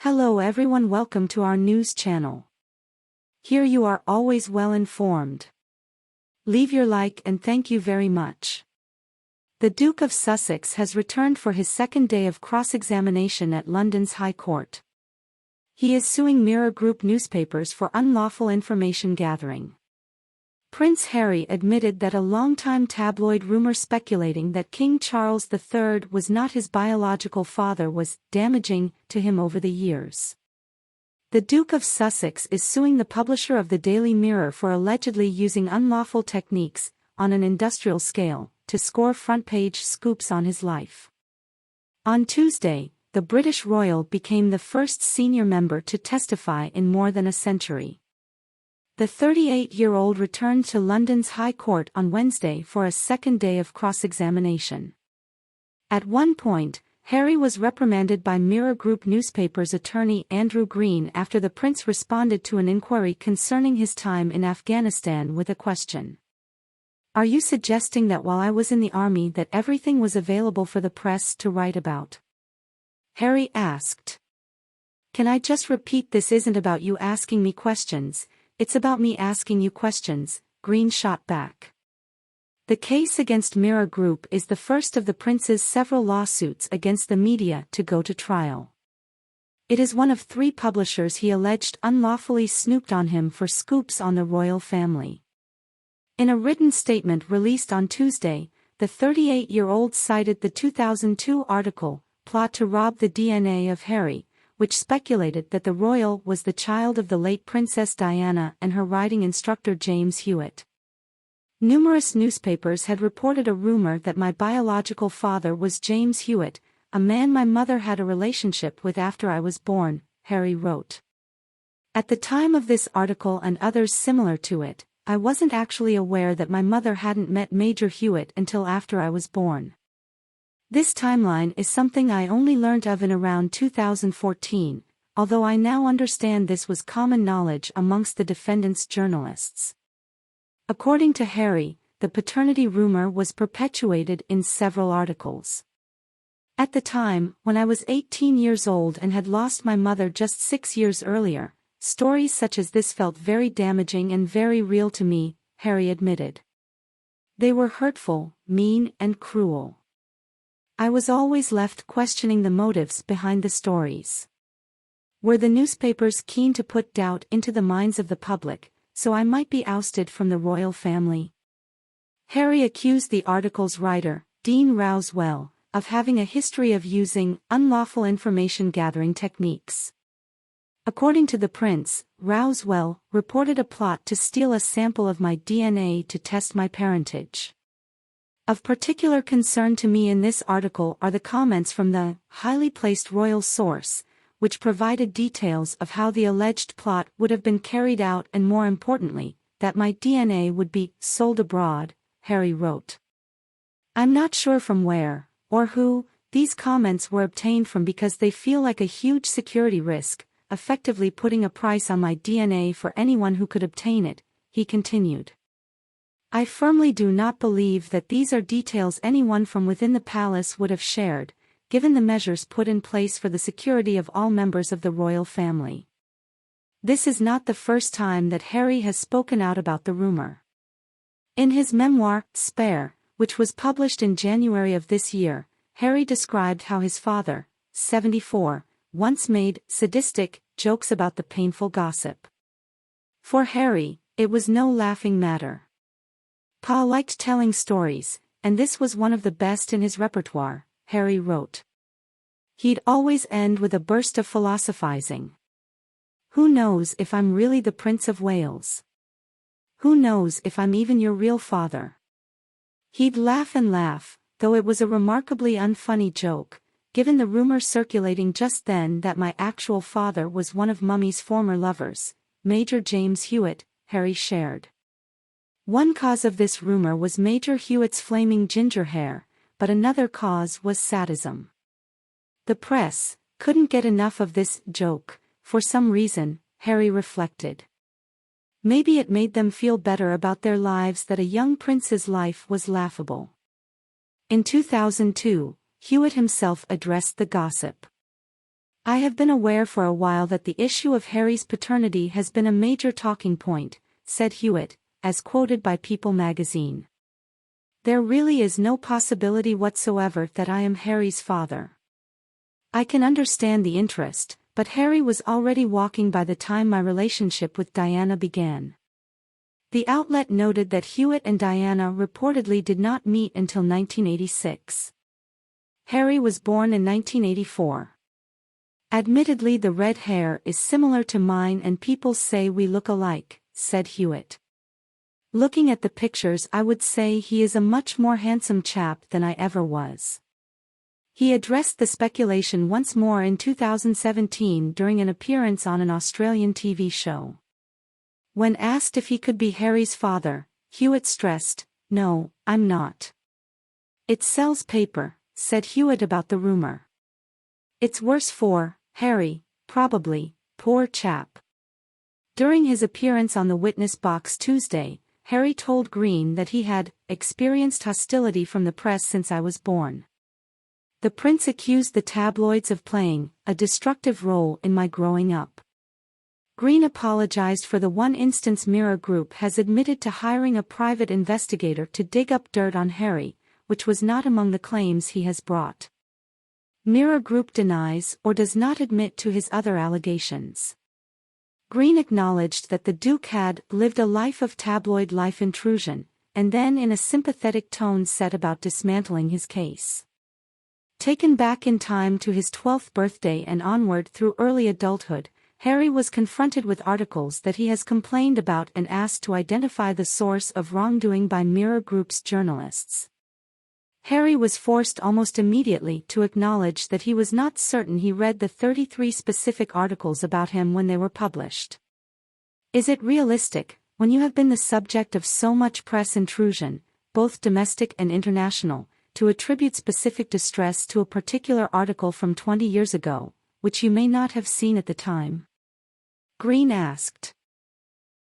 Hello everyone, welcome to our news channel. Here you are always well informed. Leave your like and thank you very much. The Duke of Sussex has returned for his second day of cross-examination at London's High Court. He is suing Mirror Group newspapers for unlawful information gathering. Prince Harry admitted that a long-time tabloid rumor speculating that King Charles III was not his biological father was damaging to him over the years. The Duke of Sussex is suing the publisher of the Daily Mirror for allegedly using unlawful techniques, on an industrial scale, to score front-page scoops on his life. On Tuesday, the British royal became the first senior member to testify in more than a century. The 38-year-old returned to London's High Court on Wednesday for a second day of cross-examination. At one point, Harry was reprimanded by Mirror Group newspaper's attorney Andrew Green after the prince responded to an inquiry concerning his time in Afghanistan with a question. "Are you suggesting that while I was in the army that everything was available for the press to write about?" Harry asked. "Can I just repeat, this isn't about you asking me questions. It's about me asking you questions," Green shot back. The case against Mirror Group is the first of the prince's several lawsuits against the media to go to trial. It is one of 3 publishers he alleged unlawfully snooped on him for scoops on the royal family. In a written statement released on Tuesday, the 38-year-old cited the 2002 article, "Plot to Rob the DNA of Harry," which speculated that the royal was the child of the late Princess Diana and her riding instructor James Hewitt. Numerous newspapers had reported a rumor that my biological father was James Hewitt, a man my mother had a relationship with after I was born, Harry wrote. At the time of this article and others similar to it, I wasn't actually aware that my mother hadn't met Major Hewitt until after I was born. This timeline is something I only learnt of in around 2014, although I now understand this was common knowledge amongst the defendant's journalists. According to Harry, the paternity rumor was perpetuated in several articles. "At the time, when I was 18 years old and had lost my mother just 6 years earlier, stories such as this felt very damaging and very real to me," Harry admitted. "They were hurtful, mean and cruel. I was always left questioning the motives behind the stories. Were the newspapers keen to put doubt into the minds of the public, so I might be ousted from the royal family?" Harry accused the article's writer, Dean Rousewell, of having a history of using unlawful information gathering techniques. According to the prince, Rousewell reported a plot to steal a sample of my DNA to test my parentage. Of particular concern to me in this article are the comments from the highly placed royal source, which provided details of how the alleged plot would have been carried out and, more importantly, that my DNA would be sold abroad, Harry wrote. "I'm not sure from where, or who, these comments were obtained from because they feel like a huge security risk, effectively putting a price on my DNA for anyone who could obtain it," he continued. "I firmly do not believe that these are details anyone from within the palace would have shared, given the measures put in place for the security of all members of the royal family." This is not the first time that Harry has spoken out about the rumor. In his memoir, Spare, which was published in January of this year, Harry described how his father, 74, once made sadistic jokes about the painful gossip. For Harry, it was no laughing matter. "Pa liked telling stories, and this was one of the best in his repertoire," Harry wrote. "He'd always end with a burst of philosophizing. Who knows if I'm really the Prince of Wales? Who knows if I'm even your real father?" He'd laugh and laugh, though it was a remarkably unfunny joke, given the rumor circulating just then that my actual father was one of Mummy's former lovers, Major James Hewitt, Harry shared. One cause of this rumor was Major Hewitt's flaming ginger hair, but another cause was sadism. The press couldn't get enough of this joke, for some reason, Harry reflected. Maybe it made them feel better about their lives that a young prince's life was laughable. In 2002, Hewitt himself addressed the gossip. I have been aware for a while that the issue of Harry's paternity has been a major talking point, said Hewitt, as quoted by People magazine. There really is no possibility whatsoever that I am Harry's father. I can understand the interest, but Harry was already walking by the time my relationship with Diana began. The outlet noted that Hewitt and Diana reportedly did not meet until 1986. Harry was born in 1984. Admittedly, the red hair is similar to mine and people say we look alike, said Hewitt. Looking at the pictures, I would say he is a much more handsome chap than I ever was. He addressed the speculation once more in 2017 during an appearance on an Australian TV show. When asked if he could be Harry's father, Hewitt stressed, "No, I'm not. It sells paper," said Hewitt about the rumor. "It's worse for Harry, probably, poor chap." During his appearance on the witness box Tuesday, Harry told Green that he had experienced hostility from the press since I was born. The prince accused the tabloids of playing a destructive role in my growing up. Green apologized for the one instance Mirror Group has admitted to hiring a private investigator to dig up dirt on Harry, which was not among the claims he has brought. Mirror Group denies or does not admit to his other allegations. Green acknowledged that the Duke had lived a life of tabloid life intrusion, and then in a sympathetic tone set about dismantling his case. Taken back in time to his 12th birthday and onward through early adulthood, Harry was confronted with articles that he has complained about and asked to identify the source of wrongdoing by Mirror Group's journalists. Harry was forced almost immediately to acknowledge that he was not certain he read the 33 specific articles about him when they were published. Is it realistic, when you have been the subject of so much press intrusion, both domestic and international, to attribute specific distress to a particular article from 20 years ago, which you may not have seen at the time? Green asked.